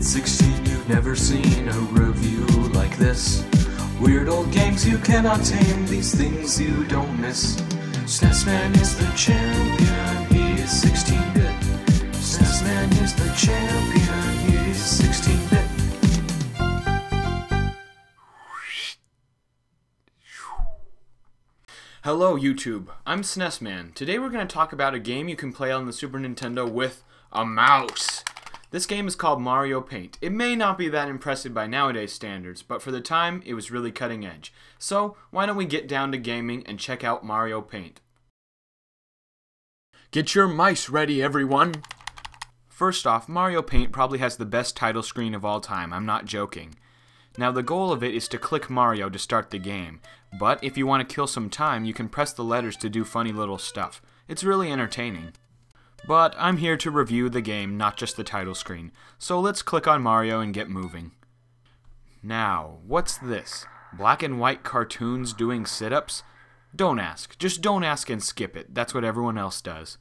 At 16 you've never seen a review like this. Weird old games you cannot tame, these things you don't miss. SNES Man is the champion, he is 16-bit. SNES Man is the champion, he is 16-bit. Hello YouTube, I'm SNES Man. Today we're going to talk about a game you can play on the Super Nintendo with a mouse. This game is called Mario Paint. It may not be that impressive by nowadays standards, but for the time it was really cutting edge. So why don't we get down to gaming and check out Mario Paint. Get your mice ready, everyone! First off, Mario Paint probably has the best title screen of all time, I'm not joking. Now the goal of it is to click Mario to start the game, but if you want to kill some time, you can press the letters to do funny little stuff. It's really entertaining. But I'm here to review the game, not just the title screen, so let's click on Mario and get moving. Now, what's this? Black and white cartoons doing sit-ups? Don't ask. Just don't ask and skip it. That's what everyone else does.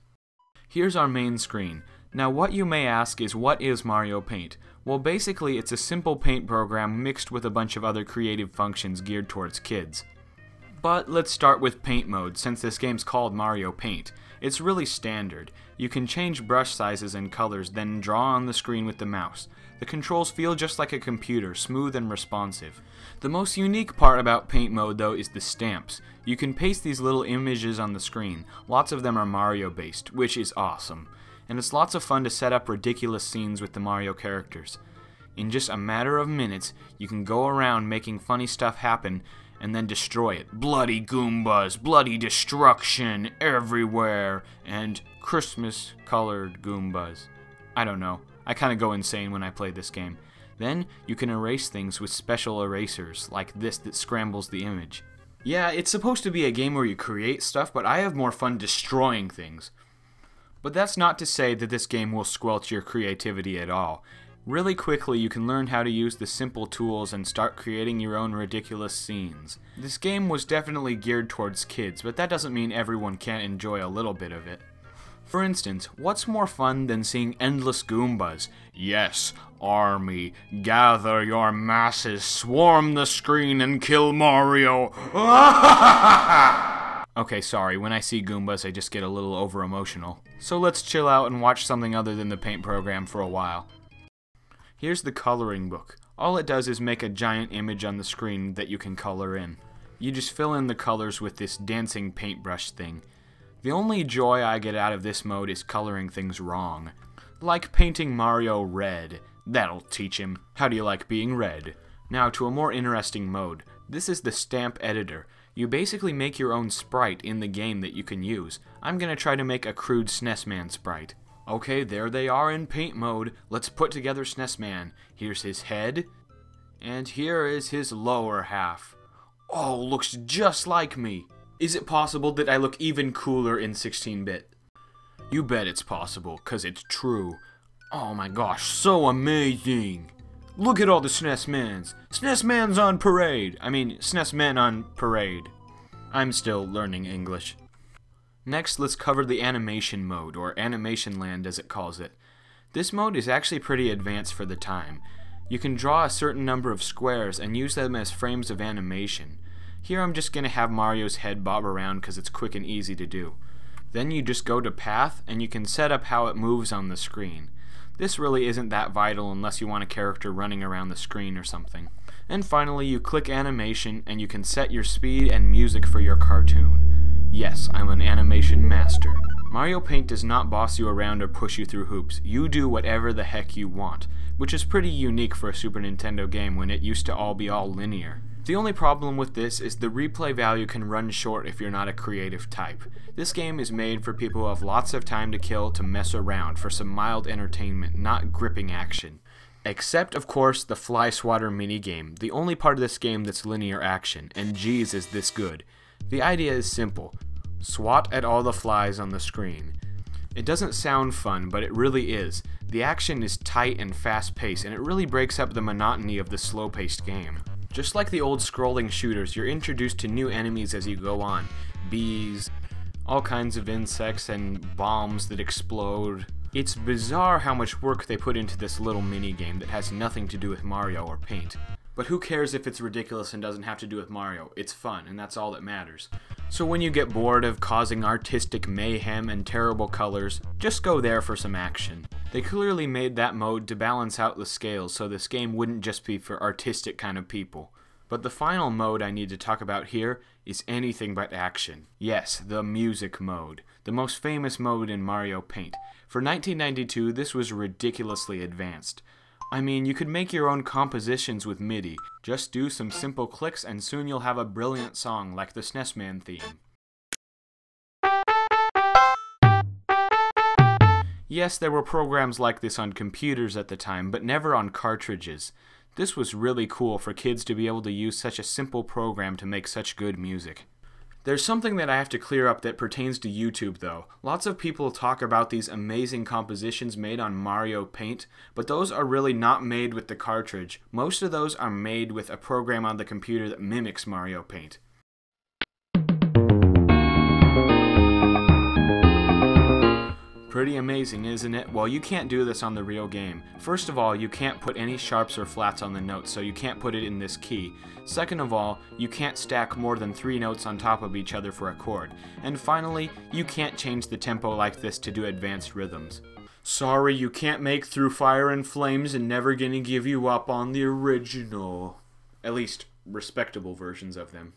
Here's our main screen. Now what you may ask is, what is Mario Paint? Well, basically it's a simple paint program mixed with a bunch of other creative functions geared towards kids. But let's start with paint mode, since this game's called Mario Paint. It's really standard. You can change brush sizes and colors, then draw on the screen with the mouse. The controls feel just like a computer, smooth and responsive. The most unique part about paint mode though is the stamps. You can paste these little images on the screen. Lots of them are Mario based, which is awesome. And it's lots of fun to set up ridiculous scenes with the Mario characters. In just a matter of minutes, you can go around making funny stuff happen and then destroy it. Bloody Goombas, bloody destruction everywhere, and Christmas-colored Goombas. I don't know. I kinda go insane when I play this game. Then, you can erase things with special erasers, like this that scrambles the image. Yeah, it's supposed to be a game where you create stuff, but I have more fun destroying things. But that's not to say that this game will squelch your creativity at all. Really quickly you can learn how to use the simple tools and start creating your own ridiculous scenes. This game was definitely geared towards kids, but that doesn't mean everyone can't enjoy a little bit of it. For instance, what's more fun than seeing endless Goombas? Yes, army, gather your masses, swarm the screen and kill Mario! Okay, sorry, when I see Goombas I just get a little over-emotional. So let's chill out and watch something other than the paint program for a while. Here's the coloring book. All it does is make a giant image on the screen that you can color in. You just fill in the colors with this dancing paintbrush thing. The only joy I get out of this mode is coloring things wrong. Like painting Mario red. That'll teach him. How do you like being red? Now to a more interesting mode. This is the stamp editor. You basically make your own sprite in the game that you can use. I'm gonna try to make a crude SNES Man sprite. Okay, there they are in paint mode. Let's put together SNES Man. Here's his head, and here is his lower half. Oh, looks just like me. Is it possible that I look even cooler in 16-bit? You bet it's possible, cause it's true. Oh my gosh, so amazing. Look at all the SNES Mans. SNES Mans on parade. I mean, SNES Men on parade. I'm still learning English. Next, let's cover the animation mode, or Animation Land as it calls it. This mode is actually pretty advanced for the time. You can draw a certain number of squares and use them as frames of animation. Here I'm just going to have Mario's head bob around because it's quick and easy to do. Then you just go to Path and you can set up how it moves on the screen. This really isn't that vital unless you want a character running around the screen or something. And finally, you click Animation and you can set your speed and music for your cartoon. Yes, I'm an animation master. Mario Paint does not boss you around or push you through hoops. You do whatever the heck you want, which is pretty unique for a Super Nintendo game when it used to all be linear. The only problem with this is the replay value can run short if you're not a creative type. This game is made for people who have lots of time to kill to mess around for some mild entertainment, not gripping action. Except, of course, the Fly Swatter minigame, the only part of this game that's linear action, and geez is this good. The idea is simple. Swat at all the flies on the screen. It doesn't sound fun, but it really is. The action is tight and fast-paced, and it really breaks up the monotony of the slow-paced game. Just like the old scrolling shooters, you're introduced to new enemies as you go on. Bees, all kinds of insects, and bombs that explode. It's bizarre how much work they put into this little mini-game that has nothing to do with Mario or Paint. But who cares if it's ridiculous and doesn't have to do with Mario? It's fun, and that's all that matters. So when you get bored of causing artistic mayhem and terrible colors, just go there for some action. They clearly made that mode to balance out the scales so this game wouldn't just be for artistic kind of people. But the final mode I need to talk about here is anything but action. Yes, the music mode. The most famous mode in Mario Paint. For 1992, this was ridiculously advanced. I mean, you could make your own compositions with MIDI. Just do some simple clicks and soon you'll have a brilliant song like the SNES Man theme. Yes, there were programs like this on computers at the time, but never on cartridges. This was really cool for kids to be able to use such a simple program to make such good music. There's something that I have to clear up that pertains to YouTube though. Lots of people talk about these amazing compositions made on Mario Paint, but those are really not made with the cartridge. Most of those are made with a program on the computer that mimics Mario Paint. Pretty amazing, isn't it? Well, you can't do this on the real game. First of all, you can't put any sharps or flats on the notes, so you can't put it in this key. Second of all, you can't stack more than 3 notes on top of each other for a chord. And finally, you can't change the tempo like this to do advanced rhythms. Sorry, you can't make Through Fire and Flames and Never Gonna Give You Up on the original. At least, respectable versions of them.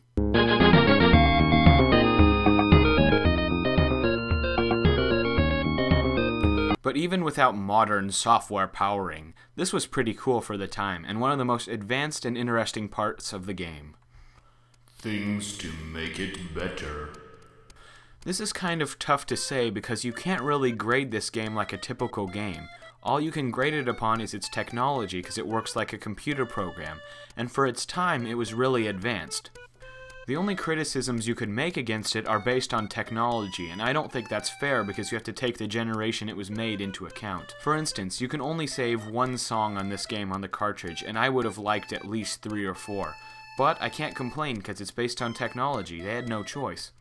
But even without modern software powering, this was pretty cool for the time, and one of the most advanced and interesting parts of the game. Things to make it better. This is kind of tough to say because you can't really grade this game like a typical game. All you can grade it upon is its technology because it works like a computer program, and for its time it was really advanced. The only criticisms you could make against it are based on technology, and I don't think that's fair because you have to take the generation it was made into account. For instance, you can only save 1 song on this game on the cartridge, and I would have liked at least 3 or 4. But I can't complain because it's based on technology, they had no choice.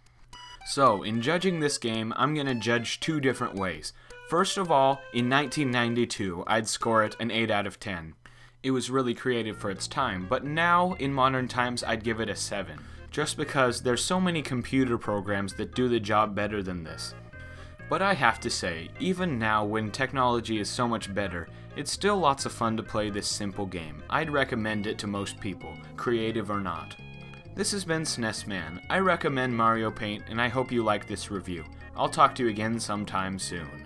So, in judging this game, I'm gonna judge 2 different ways. First of all, in 1992, I'd score it an 8 out of 10. It was really creative for its time, but now, in modern times, I'd give it a 7. Just because there's so many computer programs that do the job better than this. But I have to say, even now when technology is so much better, it's still lots of fun to play this simple game. I'd recommend it to most people, creative or not. This has been SNES Man. I recommend Mario Paint and I hope you like this review. I'll talk to you again sometime soon.